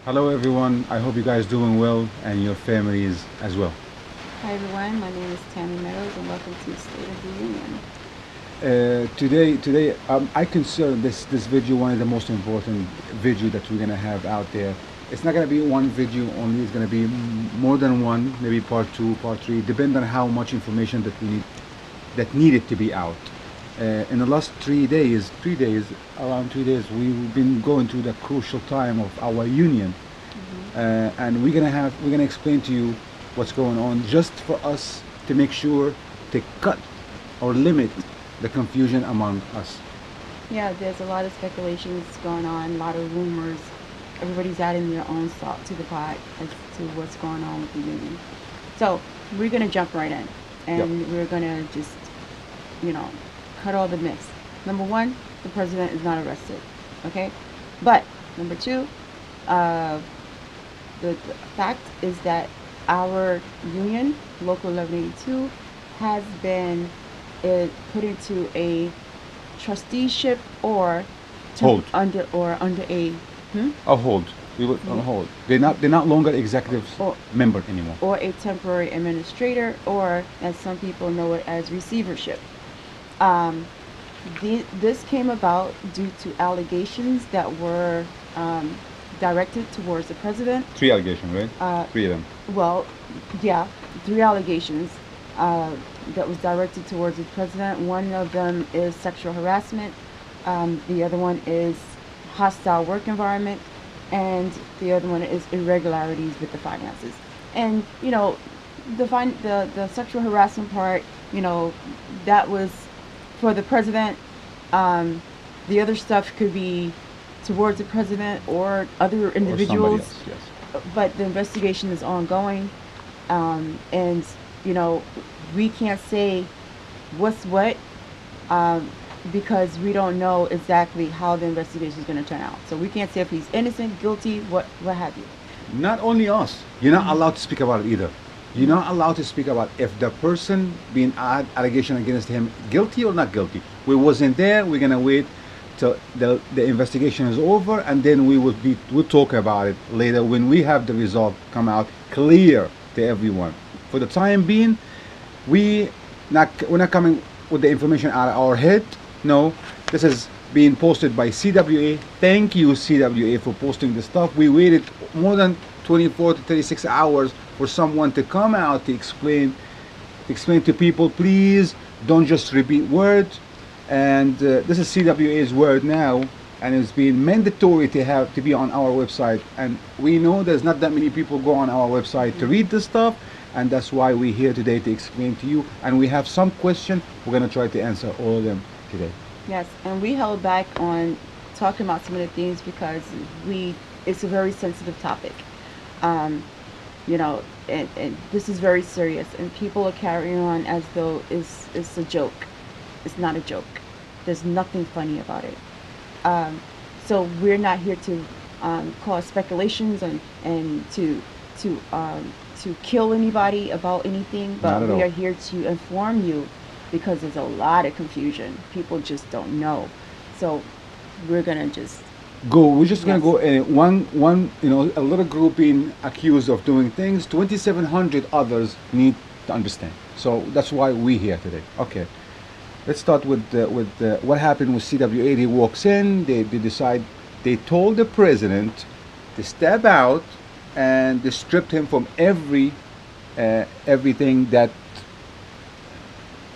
Hello everyone, I hope you guys doing well and your families as well. Hi everyone, my name is Tammy Meadows and welcome to State of the Union. Today, I consider this video one of the most important video that we're gonna have out there. It's not gonna be one video only. It's gonna be more than one, maybe part two, part three, depending on how much information that we need that needed to be out. In the last 3 days, around 3 days, we've been going through the crucial time of our union, and we're gonna explain to you what's going on, just for us to make sure to cut or limit the confusion among us. Yeah, there's a lot of speculations going on, a lot of rumors. Everybody's adding their own salt to the pot as to what's going on with the union. So we're going to jump right in Yep. and we're going to just, you know, cut all the myths. Number one, the president is not arrested. Okay? But number two, uh, the fact is that our union, Local 1182, has been put into a trusteeship or Hold. under a A hold. We were on hold. They're not longer executive or member anymore. or a temporary administrator, or as some people know it as receivership. Um, this came about due to allegations that were directed towards the president. Three allegations, right? Uh, Three of them. Well, yeah, three allegations that was directed towards the president. One of them is sexual harassment. The other one is hostile work environment, and the other one is irregularities with the finances. And the sexual harassment part, that was for the president. Um, the other stuff could be towards the president or other Or somebody individuals, else, yes. but the investigation is ongoing, and you know we can't say what's what, um, because we don't know exactly how the investigation is going to turn out. So we can't say if he's innocent, guilty, what have you. Not only us, you're not allowed to speak about it either. You're not allowed to speak about if the person being allegation against him guilty or not guilty. We wasn't there. We're gonna wait till the investigation is over, and then we'll talk about it later when we have the result come out clear to everyone. For the time being, we're not coming with the information out of our head. No, this is being posted by CWA. Thank you, CWA, for posting this stuff. We waited more than 24 to 36 hours for someone to come out to explain to people. Please don't just repeat words. And this is CWA's word now, and it's been mandatory to have to be on our website. And we know there's not that many people go on our website to read this stuff, and that's why we're here today to explain to you. And we have some question. We're gonna try to answer all of them today. Yes, and we held back on talking about some of the things because it's a very sensitive topic. Um, and this is very serious, and people are carrying on as though it's a joke. It's not a joke. There's nothing funny about it. So we're not here to cause speculations and to kill anybody about anything, Not but at we all. are here to inform you because there's a lot of confusion. People just don't know. So we're gonna just Go. We're just gonna yes. go. One. A little group being accused of doing things. 2,700 others need to understand. So that's why we're here today. Okay. Let's start with what happened with CWA. He walks in. They decide. They told the president to step out, and they stripped him from everything that.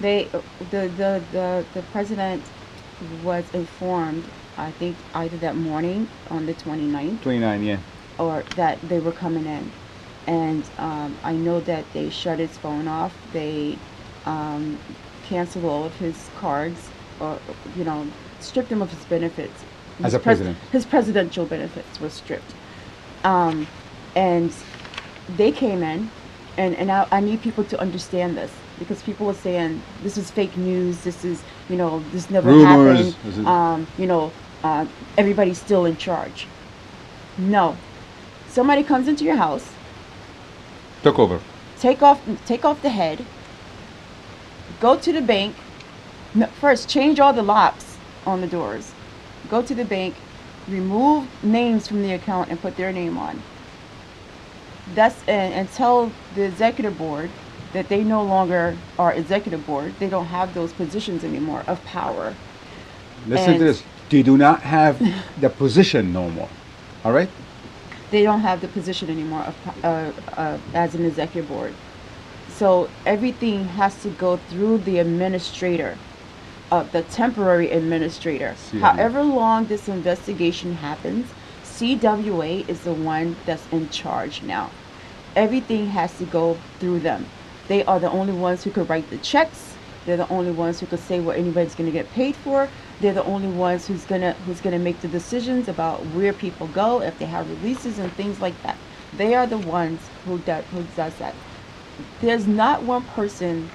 They the president was informed, I think either that morning on the 29th, 29. Yeah. or that they were coming in. And I know that they shut his phone off. They um, canceled all of his cards, or stripped him of his benefits. As a president. His presidential benefits were stripped. Um, and they came in, and I need people to understand this, because people are saying this is fake news. This is this never Rumors. happened. This is- Everybody's still in charge. No, somebody comes into your house, Took over. take off the head, go to the bank. No, first change all the locks on the doors. Go to the bank, remove names from the account and put their name on. And tell the executive board that they no longer are executive board. They don't have those positions anymore of power. Listen to And this. They do not have the position no more. All right? they don't have the position anymore of as an executive board. So everything has to go through the administrator, the temporary administrator. CWA. However long this investigation happens, CWA is the one that's in charge now. Everything has to go through them. They are the only ones who could write the checks. They're the only ones who could say what anybody's going to get paid for. They're the only ones who's gonna make the decisions about where people go, if they have releases and things like that. They are the ones who does that. There's not one person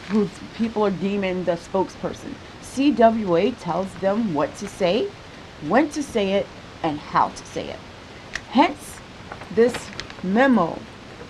who people are deeming the spokesperson. CWA tells them what to say, when to say it, and how to say it. Hence, this memo,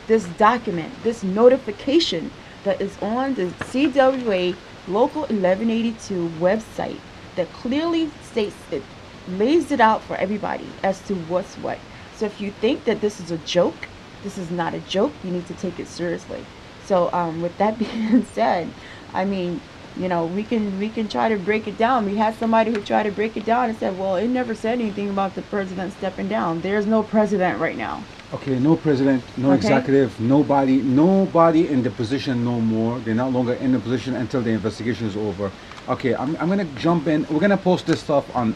this document, this notification that is on the CWA Local 1182 website that clearly states it, lays it out for everybody as to what's what. So if you think that this is a joke, this is not a joke. You need to take it seriously. So with that being said, I mean, we can try to break it down. We had somebody who tried to break it down and said, well, it never said anything about the president stepping down. There's no president right now. Okay, no president, no executive, nobody in the position no more. They're no longer in the position until the investigation is over. Okay, I'm gonna jump in. We're gonna post this stuff on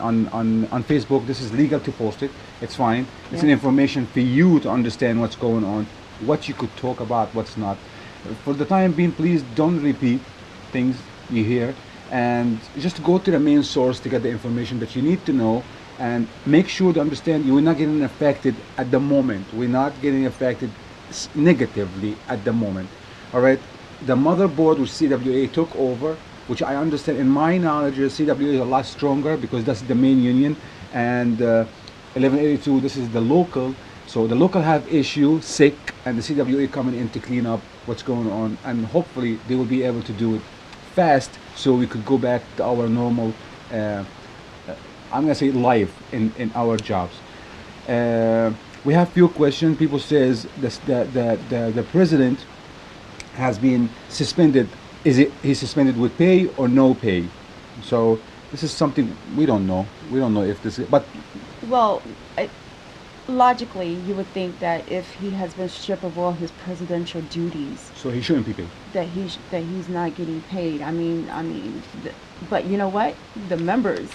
Facebook. This is legal to post it. It's fine. It's an information for you to understand what's going on, what you could talk about, what's not. For the time being, please don't repeat things you hear, and just go to the main source to get the information that you need to know. And make sure to understand you're not getting affected at the moment. We're not getting affected negatively at the moment. All right. The motherboard which CWA took over, which I understand in my knowledge, CWA is a lot stronger because that's the main union, and 1182 this is the local. So the local have issue sick, and the CWA coming in to clean up what's going on, and hopefully they will be able to do it fast so we could go back to our normal. I'm gonna say life in our jobs. We have few questions. People says the president has been suspended. Is it he's suspended with pay or no pay? So this is something we don't know. We don't know if this is, but Well, logically, you would think that if he has been stripped of all his presidential duties, so he shouldn't be paid. that he's not getting paid. But you know what? The members,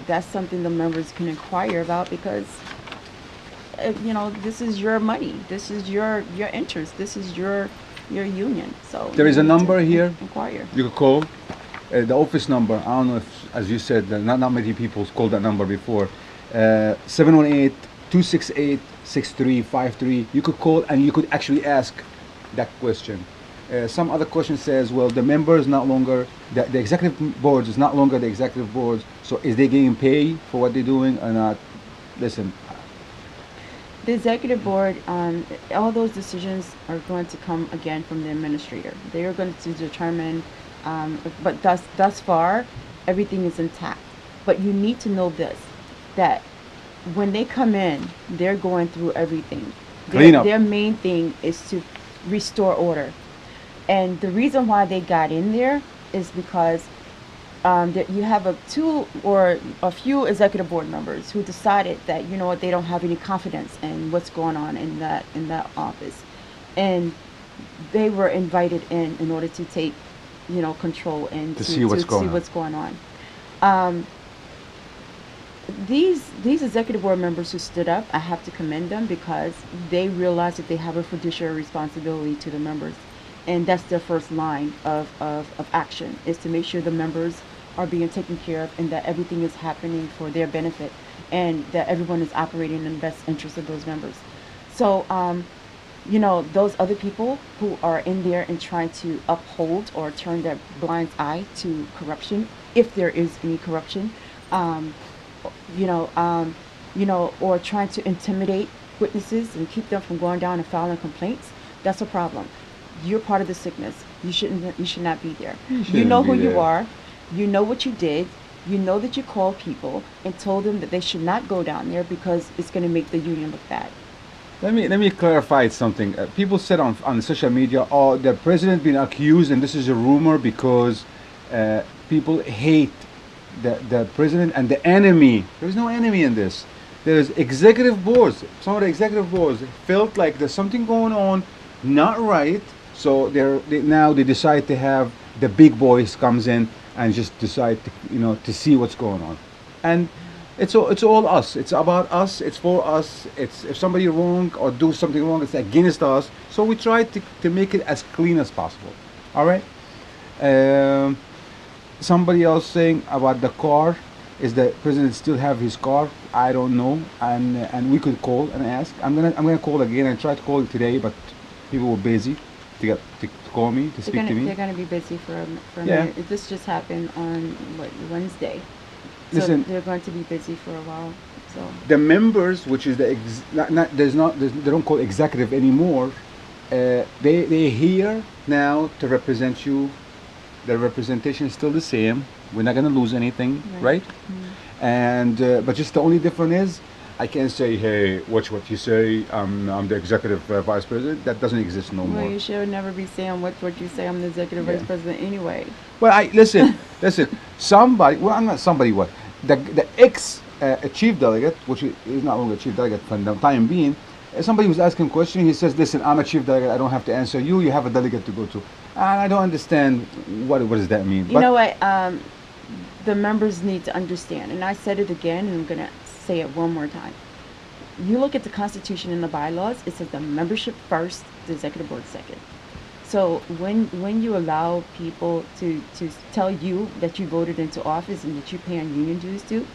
that's something the members can inquire about because, this is your money. This is your interest. This is your union. So There is you a need number to here. Inquire. You could call the office number. I don't know if, as you said, not many people called that number before. 718-268-6353. You could call and you could actually ask that question. Some other question says, well, the member is not longer, the executive board is not longer the executive board, so is they getting paid for what they're doing or not? Listen. The executive board, all those decisions are going to come again from the administrator. They are going to determine, but thus far, everything is intact. But you need to know this, that when they come in, they're going through everything. Clean up. Their main thing is to restore order. And the reason why they got in there is because that you have a few executive board members who decided that they don't have any confidence in what's going on in that office, and they were invited in order to take control and to see what's going on. These executive board members who stood up, I have to commend them because they realize that they have a fiduciary responsibility to the members. And that's their first line of action, is to make sure the members are being taken care of and that everything is happening for their benefit and that everyone is operating in the best interest of those members. So, those other people who are in there and trying to uphold or turn their blind eye to corruption, if there is any corruption, or trying to intimidate witnesses and keep them from going down and filing complaints, that's a problem. You're part of the sickness. You should not be there. You know who you are. You know what you did. You know that you called people and told them that they should not go down there because it's going to make the union look bad. Let me clarify something. People said on social media, "Oh, the president been accused, and this is a rumor because people hate the president and the enemy." There is no enemy in this. There's executive boards. Some of the executive boards felt like there's something going on, not right. So now they decide to have the big boys comes in and just decide to to see what's going on, and it's all us. It's about us. It's for us. It's if somebody wrong or do something wrong, it's against us. So we try to make it as clean as possible. All right. Um, Somebody else saying about the car. Is the president still have his car? I don't know, and we could call and ask. I'm gonna call again and try to call today, but people were busy to call me to speak to me. They're gonna be busy for a Yeah. minute. This just happened on what, Wednesday, so Listen, they're going to be busy for a while. So the members, which is the they don't call executive anymore. They're here now to represent you. The representation is still the same. We're not gonna lose anything, right? And but just the only difference is, I can't say, "Hey, watch what you say. I'm the executive vice president." That doesn't exist no well, more. you should never be saying what you say. I'm the executive Yeah. vice president anyway. Well, I listen. Somebody. Well, I'm not somebody. What the ex chief delegate, which is not only a chief delegate for the time being, somebody was asking a question. He says, "Listen, I'm a chief delegate. I don't have to answer you. You have a delegate to go to." And I don't understand what does that mean. You know what? The members need to understand, and I said it again, and I'm gonna say it one more time. You look at the Constitution and the bylaws. It says the membership first, the executive board second. So when you allow people to tell you that you voted into office and that you're paying union dues to,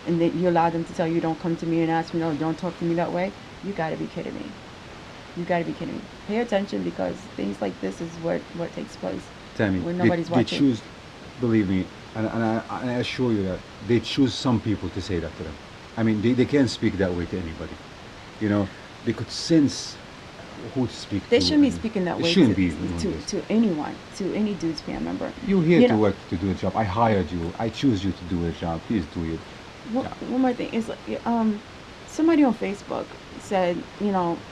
and that you allow them to tell you don't come to me and ask me, no, don't talk to me that way, you got to be kidding me. You got to be kidding me. Pay attention, because things like this is what takes place Tammy, when nobody's they watching. choose, believe me, and I assure you that they choose some people to say that to them. I mean, they can't speak that way to anybody. They could sense who to speak They to. shouldn't be and speaking that it way shouldn't to, be doing this. to anyone, to any dude's fan member. You're here You to know- work, to do a job. I hired you. I choose you to do a job. Please do it. One, Yeah. one more thing is, somebody on Facebook said,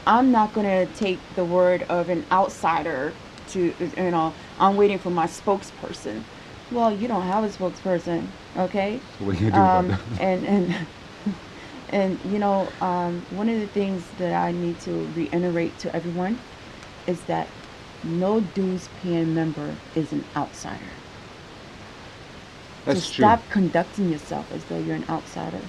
I'm not gonna take the word of an outsider to, I'm waiting for my spokesperson. Well, you don't have a spokesperson, okay? So what do you do about that? And one of the things that I need to reiterate to everyone is that no dues paying member is an outsider. That's So true. stop conducting yourself as though you're an outsider.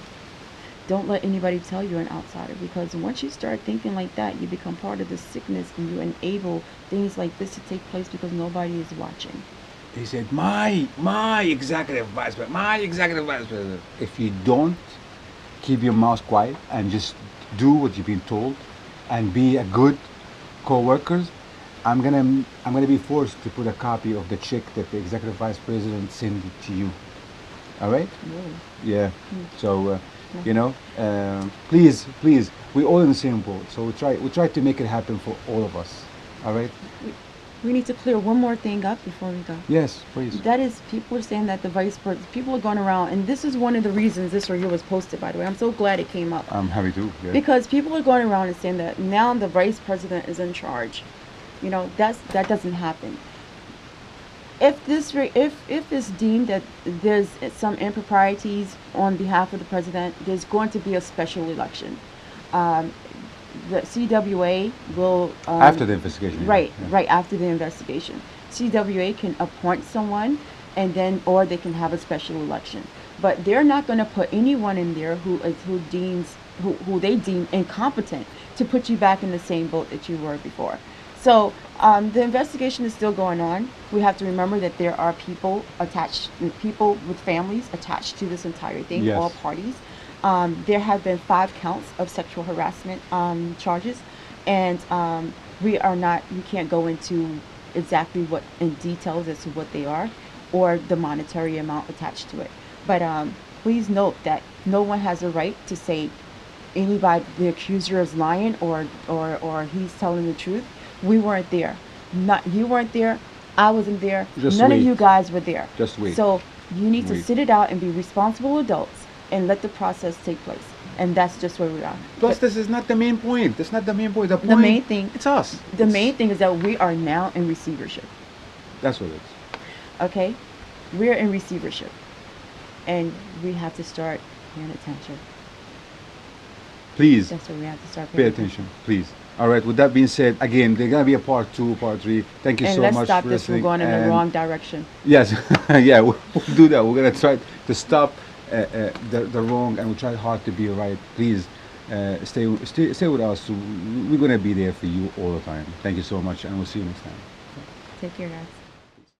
Don't let anybody tell you're an outsider, because once you start thinking like that, you become part of the sickness and you enable things like this to take place because nobody is watching. He said, my executive vice president, my executive vice president. If you don't keep your mouth quiet and just do what you've been told and be a good co-worker, I'm gonna be forced to put a copy of the check that the executive vice president sent it to you. All right? Really. Yeah. So please, we're all in the same boat. So we try to make it happen for all of us. All right? We need to clear one more thing up before we go. Yes, please. That is, people are saying that the vice president, people are going around, and this is one of the reasons this review was posted, by the way. I'm so glad it came up. I'm happy to. Yeah. Because people are going around and saying that now the vice president is in charge. That doesn't happen. If it's deemed that there's some improprieties on behalf of the president, there's going to be a special election. The CWA will After the investigation. yeah. right Yeah. right after the investigation. CWA can appoint someone, and then or they can have a special election. But they're not going to put anyone in there who they deem incompetent to put you back in the same boat that you were before. So the investigation is still going on. We have to remember that there are people with families attached to this entire thing, Yes. all parties. There have been 5 counts of sexual harassment charges, and we can't go into exactly what in details as to what they are or the monetary amount attached to it. But please note that no one has a right to say anybody, the accuser is lying or he's telling the truth. We weren't there. You weren't there. I wasn't there. Just None of wait. you guys were there. Just wait. So You need to Wait. sit it out and be responsible adults and let the process take place. And that's just where we are. Plus, But this is not the main point. That's not the main point. The point. the main thing, It's us. the main thing is that we are now in receivership. That's what it is. Okay, we're in receivership, and we have to start paying attention. Please That's what we have to start pay paying attention. Please. All right. With that being said, again, there's gonna be a part 2, part 3. Thank you And so let's much stop for this from listening. going in the And wrong direction. Yes. Yeah. We'll do that. We're gonna try to stop the wrong, and we'll try hard to be right. Please stay with us. We're gonna be there for you all the time. Thank you so much, and we'll see you next time. Take care, guys.